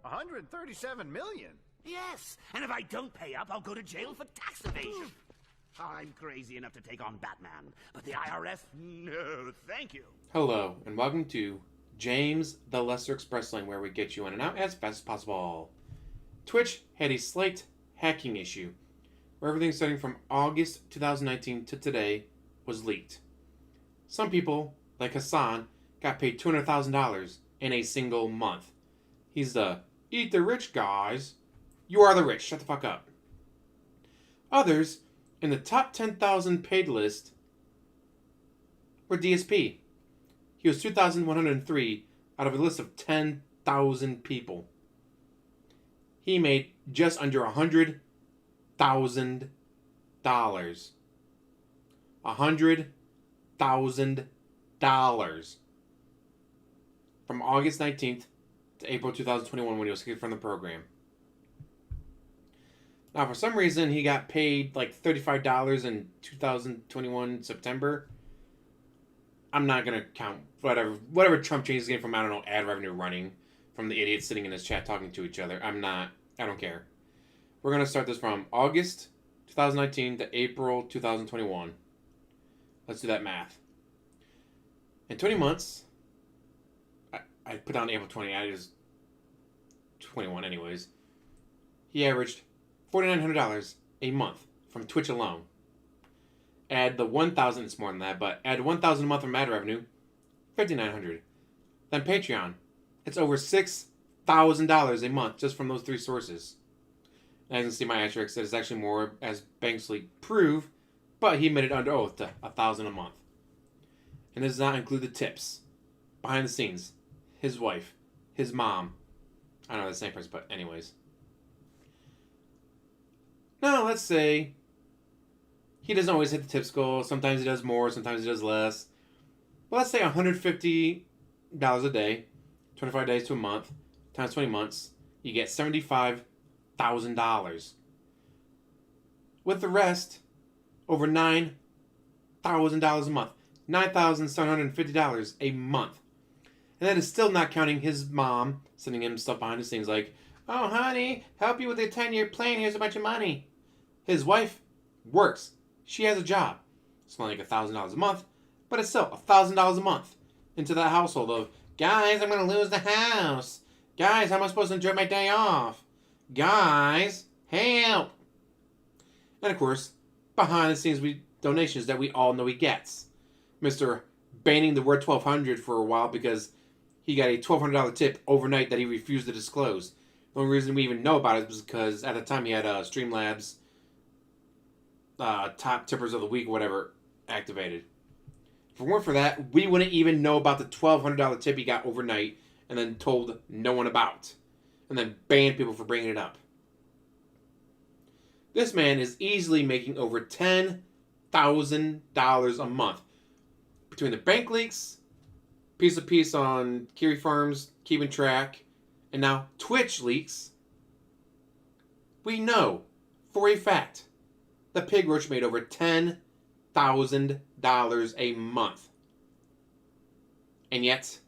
$137 million? Yes, and if I don't pay up, I'll go to jail for tax evasion. I'm crazy enough to take on Batman, but the IRS, no, thank you. Hello, and welcome to James the Lesser Express Lane, where we get you in and out as fast as possible. Twitch had a slight hacking issue, where everything starting from August 2019 to today was leaked. Some people, like Hassan, got paid $200,000 in a single month. He's the eat the rich guys. You are the rich. Shut the fuck up. Others in the top 10,000 paid list were DSP. He was 2,103 out of a list of 10,000 people. He made just under $100,000. $100,000 from August 19th to April 2021 when he was kicked from the program. Now, for some reason, he got paid like $35 in 2021 September. I'm not going to count whatever Trump changes again from, I don't know, ad revenue running from the idiots sitting in his chat talking to each other. I don't care. We're going to start this from August 2019 to April 2021. Let's do that math. In 20 months, I put down April 20, I was 21 anyways. He averaged $4,900 a month from Twitch alone. Add the 1,000, it's more than that, but add 1,000 a month from ad revenue, $5,900. Then Patreon, it's over $6,000 a month just from those three sources. As you can see, my asterisk says it's actually more, as Bankruptcy prove, but he made it under oath to $1,000 a month. And this does not include the tips, behind the scenes, his wife, his mom. I don't know the same person, but anyways. Now, let's say he doesn't always hit the tips goal. Sometimes he does more, sometimes he does less. But let's say $150 a day, 25 days to a month, times 20 months, you get $75,000. With the rest, over $9,000 a month. $9,750 a month. And that is still not counting his mom sending him stuff behind the scenes like, oh, honey, help you with a 10-year plan. Here's a bunch of money. His wife works. She has a job. It's only like $1,000 a month, but it's still $1,000 a month into that household of, guys, I'm going to lose the house. Guys, how am I supposed to enjoy my day off? Guys, help. And, of course, behind the scenes donations that we all know he gets. Mr. banning the word 1,200 for a while because he got a $1,200 tip overnight that he refused to disclose. The only reason we even know about it was because at the time he had Streamlabs top tippers of the week, whatever, activated. If it weren't for that, we wouldn't even know about the $1,200 tip he got overnight and then told no one about. And then banned people for bringing it up. This man is easily making over $10,000 a month. Between the bank leaks, piece on Kiri Farms, keeping track, and now Twitch leaks, we know for a fact the Pig Roach made over $10,000 a month. And yet,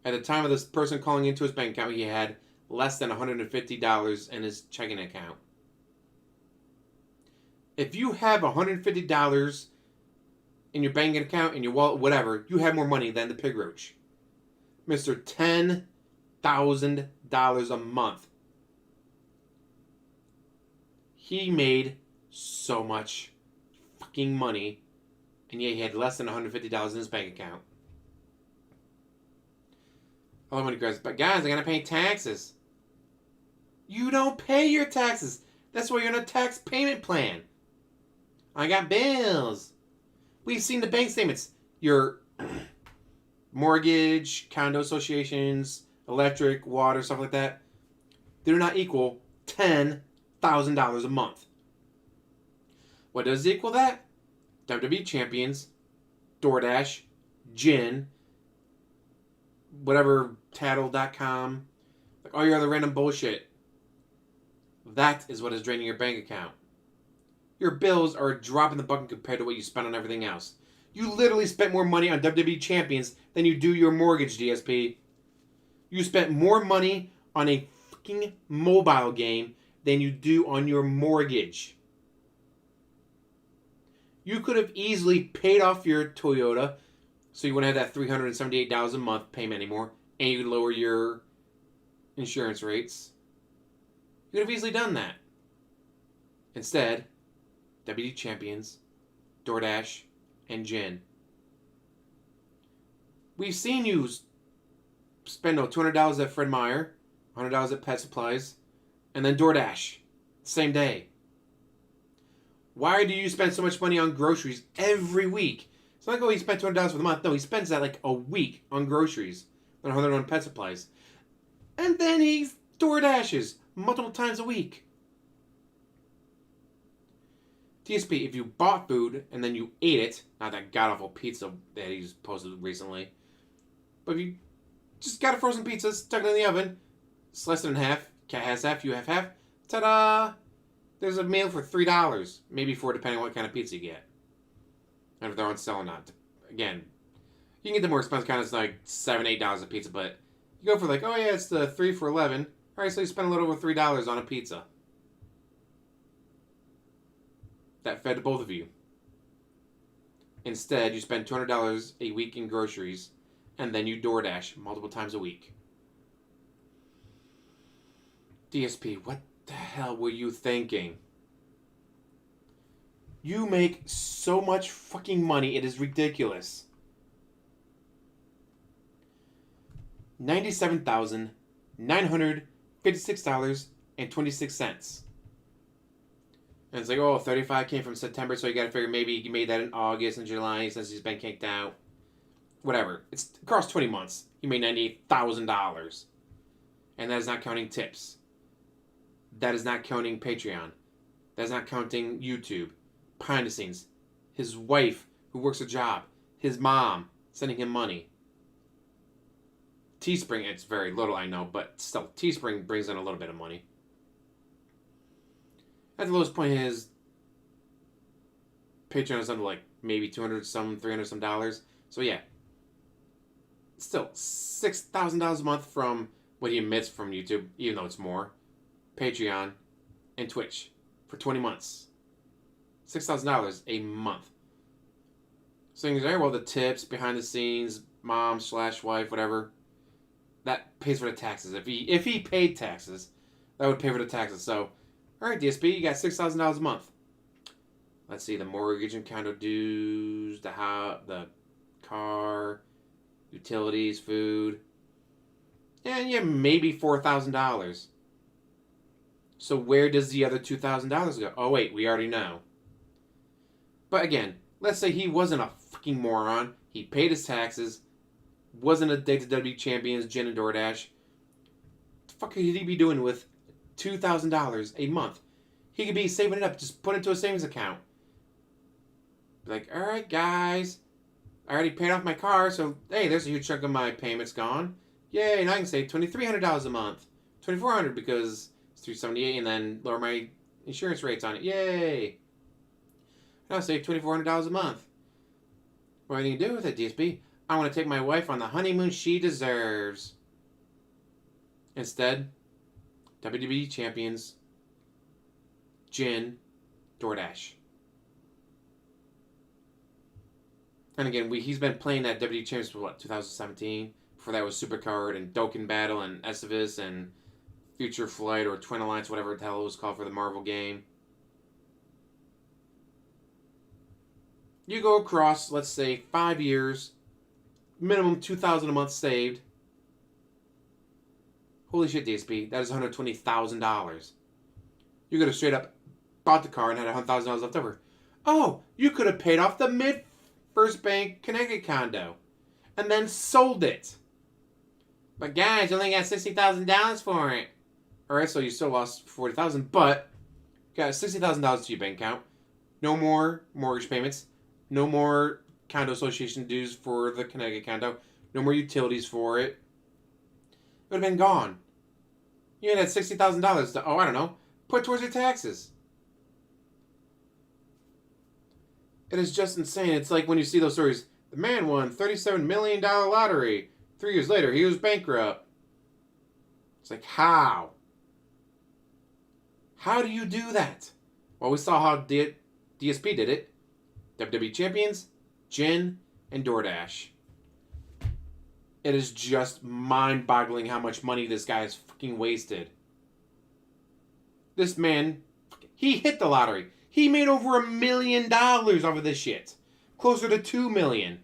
at the time of this person calling into his bank account, he had less than $150 in his checking account. If you have $150 in your banking account, in your wallet, whatever, you have more money than the Pig Roach. Mr. $10,000 a month. He made so much fucking money, and yet he had less than $150 in his bank account. I love when he goes, but guys, I gotta pay taxes. You don't pay your taxes. That's why you're on a tax payment plan. I got bills. We've seen the bank statements. Your mortgage, condo associations, electric, water, stuff like that. They do not equal $10,000 a month. What does equal that? WWE champions, DoorDash, Gin, whatever, Tattle.com, like all your other random bullshit. That is what is draining your bank account. Your bills are a drop in the bucket compared to what you spend on everything else. You literally spent more money on WWE champions than you do your mortgage, DSP. You spent more money on a fucking mobile game than you do on your mortgage. You could have easily paid off your Toyota so you wouldn't have that $378 a month payment anymore, and you could lower your insurance rates. You could have easily done that. Instead, WD Champions, DoorDash, and Gin. We've seen you spend $200 at Fred Meyer, $100 at Pet Supplies, and then DoorDash, same day. Why do you spend so much money on groceries every week? It's not like, oh, he spent $200 for the month. No, he spends that like a week on groceries, and $100 on Pet Supplies. And then he DoorDashes multiple times a week. DSP, if you bought food and then you ate it, not that god-awful pizza that he's posted recently, but if you just got a frozen pizza, stuck it in the oven, sliced it in half, cat has half, you have half, ta-da! There's a meal for $3, maybe $4 depending on what kind of pizza you get. And if they're on sale or not. Again, you can get the more expensive kind, it's like $7, $8 a pizza, but you go for like, oh yeah, it's the 3 for $11. Alright, so you spend a little over $3 on a pizza. That fed both of you. Instead, you spend $200 a week in groceries, and then you DoorDash multiple times a week. DSP, what the hell were you thinking? You make so much fucking money, it is ridiculous. $97,956.26. And it's like, oh, 35 came from September, so you gotta figure maybe you made that in August and July since he's been kicked out. Whatever. It's across 20 months. You made $98,000. And that is not counting tips. That is not counting Patreon. That is not counting YouTube. Behind the scenes. His wife, who works a job. His mom, sending him money. Teespring, it's very little, I know, but still, Teespring brings in a little bit of money. At the lowest point, his Patreon is under like maybe $200 some, $300 some dollars. So yeah, still $6,000 a month from what he emits from YouTube, even though it's more. Patreon and Twitch for 20 months, $6,000 a month. So you say, well, the tips, behind the scenes, mom/wife, whatever, that pays for the taxes. If he paid taxes, that would pay for the taxes. So. Alright, DSP, you got $6,000 a month. Let's see, the mortgage and condo dues, the car, utilities, food. And yeah, maybe $4,000. So where does the other $2,000 go? Oh wait, we already know. But again, let's say he wasn't a fucking moron. He paid his taxes, wasn't addicted to WD Champions, Gin, and DoorDash. What the fuck could he be doing with $2,000 a month? He could be saving it up, just put it into a savings account. Be like, alright guys, I already paid off my car, so hey, there's a huge chunk of my payments gone. Yay, now I can save $2,300 a month. $2,400 because it's $378 and then lower my insurance rates on it. Yay! Now I save $2,400 a month. What are you going to do with it, DSP? I want to take my wife on the honeymoon she deserves. Instead, WWE Champions, Gin, DoorDash. And again, he's been playing that WWE Champions for what, 2017? Before that was Supercard and Dokkan Battle and Estivus and Future Flight or Twin Alliance, whatever the hell it was called for the Marvel game. You go across, let's say, 5 years, minimum $2,000 a month saved. Holy shit, DSP, that is $120,000. You could have straight up bought the car and had $100,000 left over. Oh, you could have paid off the Mid-First Bank Connecticut condo and then sold it. But guys, you only got $60,000 for it. Alright, so you still lost $40,000, but got $60,000 to your bank account. No more mortgage payments. No more condo association dues for the Connecticut condo. No more utilities for it. It would have been gone. You had $60,000 to, I don't know, put towards your taxes. It is just insane. It's like when you see those stories. The man won $37 million lottery. 3 years later, he was bankrupt. It's like, how? How do you do that? Well, we saw how DSP did it. WWE Champions, Jin, and DoorDash. It is just mind-boggling how much money this guy has fucking wasted. This man, he hit the lottery. He made over $1 million off of this shit. Closer to $2 million.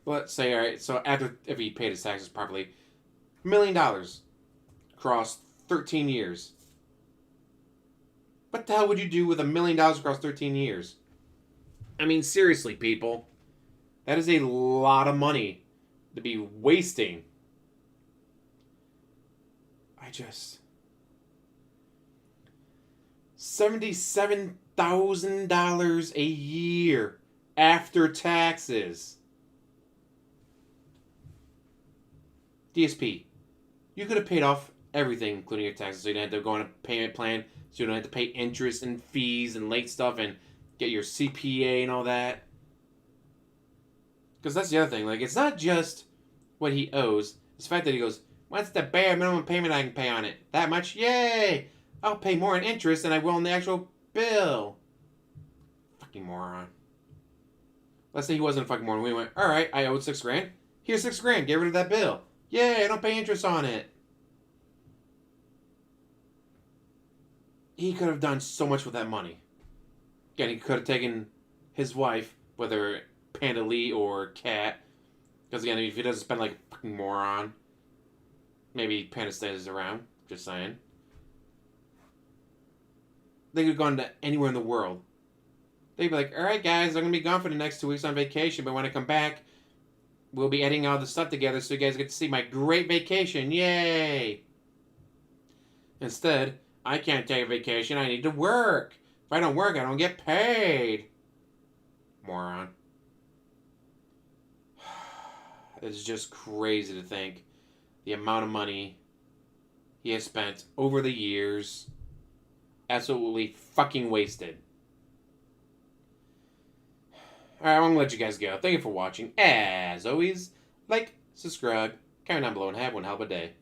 Let's say, alright, so if he paid his taxes properly, $1 million across 13 years. What the hell would you do with $1 million across 13 years? I mean, seriously, people. That is a lot of money to be wasting. $77,000 a year after taxes. DSP, you could have paid off everything, including your taxes, so you didn't have to go on a payment plan, so you don't have to pay interest and fees and late stuff and get your CPA and all that. Because that's the other thing. Like, it's not just what he owes. It's the fact that he goes, what's the bare minimum payment I can pay on it? That much? Yay! I'll pay more in interest than I will in the actual bill. Fucking moron. Let's say he wasn't a fucking moron. We went, alright, I owed $6,000. Here's $6,000. Get rid of that bill. Yay, I don't pay interest on it. He could have done so much with that money. Again, he could have taken his wife, whether Panda Lee or Cat. Because again, if he doesn't spend like a fucking moron, maybe Panda stays around. Just saying. They could have gone to anywhere in the world. They'd be like, alright guys, I'm going to be gone for the next 2 weeks on vacation, but when I come back, we'll be editing all the stuff together so you guys get to see my great vacation. Yay! Instead, I can't take a vacation. I need to work. If I don't work, I don't get paid. Moron. It's just crazy to think the amount of money he has spent over the years. Absolutely fucking wasted. Alright, I'm going to let you guys go. Thank you for watching. As always, like, subscribe, comment down below, and have one hell of a day.